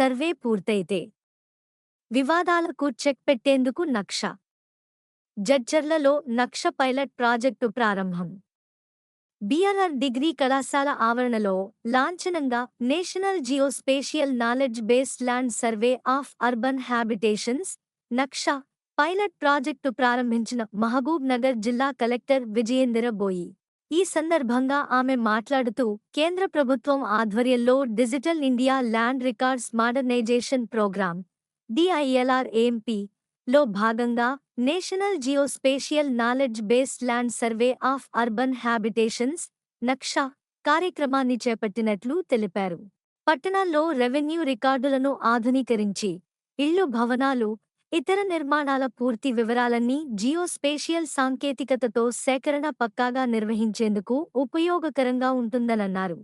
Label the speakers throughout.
Speaker 1: Survey పూర్తయితే వివాదాలకు check పెట్టేందుకు నక్ష జడ్చర్లలో నక్ష పైలట్ ప్రాజెక్టు ప్రారంభం. బిఆర్ఆర్ డిగ్రీ కళాశాల ఆవరణలో లాంఛనంగా national geospatial knowledge based land survey of urban habitations Naksha pilot project ప్రారంభించిన మహబూబ్ నగర్ జిల్లా కలెక్టర్ విజయేందర్ బోయి. ఈ సందర్భంగా ఆమె మాట్లాడుతూ కేంద్ర ప్రభుత్వం ఆధ్వర్యంలో digital India land records modernisation programme DILRAMP లో భాగంగా national geospatial knowledge based land survey of urban habitations Naksha కార్యక్రమాన్ని చేపట్టినట్లు తెలిపారు. పట్టణాల్లో రెవెన్యూ రికార్డులను ఆధునీకరించి ఇళ్లు, భవనాలు, ఇతర నిర్మాణాల పూర్తి వివరాలన్నీ జియోస్పేషియల్ సాంకేతికతతో సేకరణ పక్కాగా నిర్వహించేందుకు ఉపయోగకరంగా ఉంటుందన్నారు.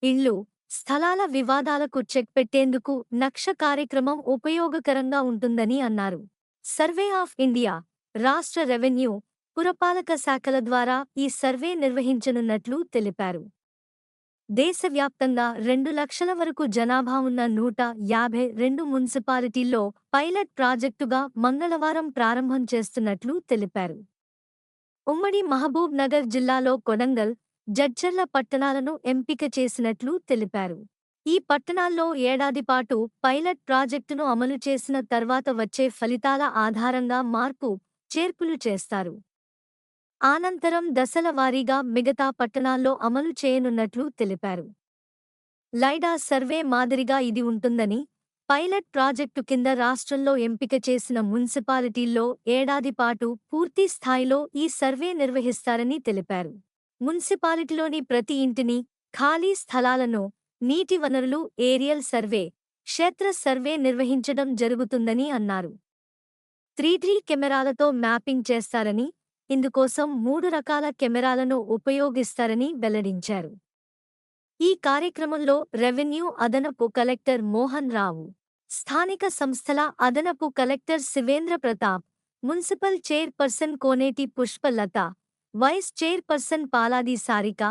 Speaker 1: ఇళ్లు, స్థలాల వివాదాలకు చెక్ పెట్టేందుకు నక్ష కార్యక్రమం ఉపయోగకరంగా ఉంటుందని అన్నారు. సర్వే ఆఫ్ ఇండియా, రాష్ట్ర రెవెన్యూ, పురపాలక శాఖల ద్వారా ఈ సర్వే నిర్వహించనున్నట్లు తెలిపారు. దేశవ్యాప్తంగా 2 లక్షల వరకు జనాభా ఉన్న 152 మున్సిపాలిటీల్లో పైలట్ ప్రాజెక్టుగా మంగళవారం ప్రారంభం చేస్తున్నట్లు తెలిపారు. ఉమ్మడి మహబూబ్ నగర్ జిల్లాలో కొడంగల్, జడ్చర్ల పట్టణాలను ఎంపిక చేసినట్లు తెలిపారు. ఈ పట్టణాల్లో ఏడాది పాటు పైలట్ ప్రాజెక్టును అమలు చేసిన తర్వాత వచ్చే ఫలితాల ఆధారంగా మార్పు, చేర్పులు చేస్తారు. అనంతరం దశల వారీగా మిగతా పట్టణాల్లో అమలు చేయనున్నట్లు తెలిపారు. లైడా సర్వే మాదిరిగా ఇది ఉంటుందని, పైలట్ ప్రాజెక్టు కింద రాష్ట్రంలో ఎంపిక చేసిన మున్సిపాలిటీల్లో ఏడాది పాటు పూర్తి స్థాయిలో ఈ సర్వే నిర్వహిస్తారని తెలిపారు. మున్సిపాలిటీలోని ప్రతి ఇంటిని, ఖాళీ స్థలాలను, నీటి వనరులు ఏరియల్ సర్వే, క్షేత్ర సర్వే నిర్వహించడం జరుగుతుందని అన్నారు. 3D కెమెరాలతో మ్యాపింగ్ చేస్తారని, ఇందుకోసం 3 రకాల కెమెరాలను ఉపయోగిస్తారని వెల్లడించారు. ఈ కార్యక్రమంలో రెవెన్యూ అదనపు కలెక్టర్ మోహన్ రావు, స్థానిక సంస్థల అదనపు collector Shivendra Pratap, municipal chairperson కోనేటి Pushpalatha, vice chairperson Paladi Sarika,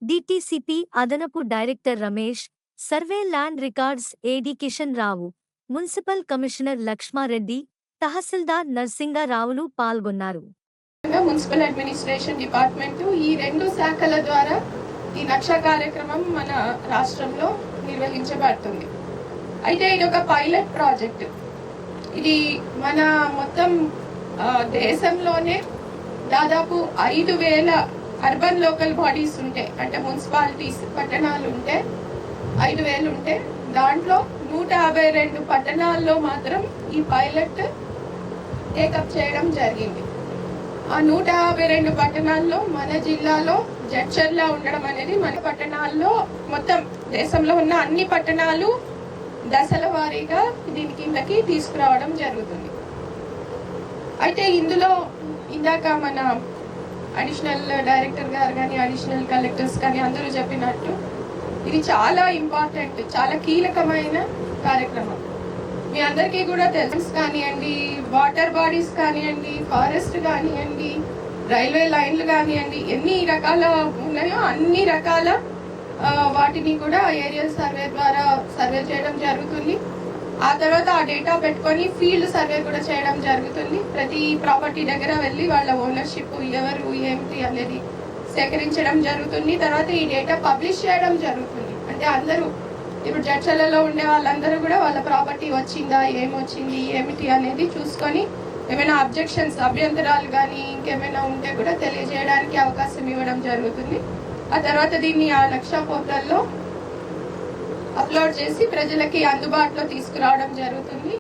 Speaker 1: DTCP అదనపు director Ramesh, survey land records AD Kishan Rao, municipal commissioner Lakshma Reddy, తహసీల్దార్ నర్సింగారావులు పాల్గొన్నారు.
Speaker 2: మున్సిపల్ అడ్మినిస్ట్రేషన్ డిపార్ట్మెంట్ ఈ 2 శాఖల ద్వారా ఈ నక్ష కార్యక్రమం మన రాష్ట్రంలో నిర్వహించబడుతుంది. అయితే ఇది ఒక పైలట్ ప్రాజెక్ట్. ఇది మన మొత్తం దేశంలోనే దాదాపు 5,000 అర్బన్ లోకల్ బాడీస్ ఉంటే, అంటే మున్సిపాలిటీస్, పట్టణాలు ఉంటే 5,000 ఉంటే దాంట్లో 152 పట్టణాల్లో మాత్రం ఈ పైలట్ టేకప్ చేయడం జరిగింది. ఆ 152 పట్టణాల్లో మన జిల్లాలో జడ్చర్ల ఉండడం అనేది మన పట్టణాల్లో మొత్తం దేశంలో ఉన్న అన్ని పట్టణాలు దశల వారీగా దీని కిందకి తీసుకురావడం జరుగుతుంది. అయితే ఇందులో ఇందాక మన అడిషనల్ డైరెక్టర్ గారు కానీ, అడిషనల్ కలెక్టర్స్ కానీ అందరూ చెప్పినట్టు ఇది చాలా ఇంపార్టెంట్, చాలా కీలకమైన కార్యక్రమం. మీ అందరికీ కూడా తెలుసు కానివ్వండి, వాటర్ బాడీస్ కానివ్వండి, ఫారెస్ట్ కానివ్వండి, రైల్వే లైన్లు కానివ్వండి, ఎన్ని రకాల ఉన్నాయో అన్ని రకాల వాటిని కూడా ఏరియల్ సర్వే ద్వారా సర్వే చేయడం జరుగుతుంది. ఆ తర్వాత ఆ డేటా పెట్టుకొని ఫీల్డ్ సర్వే కూడా చేయడం జరుగుతుంది. ప్రతి ప్రాపర్టీ దగ్గర వెళ్ళి వాళ్ళ ఓనర్షిప్ ఎవరు ఏమిటి అనేది సేకరించడం జరుగుతుంది. తర్వాత ఈ డేటా పబ్లిష్ చేయడం జరుగుతుంది. అంటే అందరూ ఇప్పుడు జడ్చర్లలో ఉండే వాళ్ళందరూ కూడా వాళ్ళ ప్రాపర్టీ వచ్చిందా, ఏమొచ్చింది, ఏమిటి అనేది చూసుకొని ఏమైనా అభ్యంతరాలు కానీ ఇంకేమైనా ఉంటే కూడా తెలియజేయడానికి అవకాశం ఇవ్వడం జరుగుతుంది. ఆ తర్వాత దీన్ని ఆ నక్ష పోర్టల్లో అప్లోడ్ చేసి ప్రజలకి అందుబాటులో తీసుకురావడం జరుగుతుంది.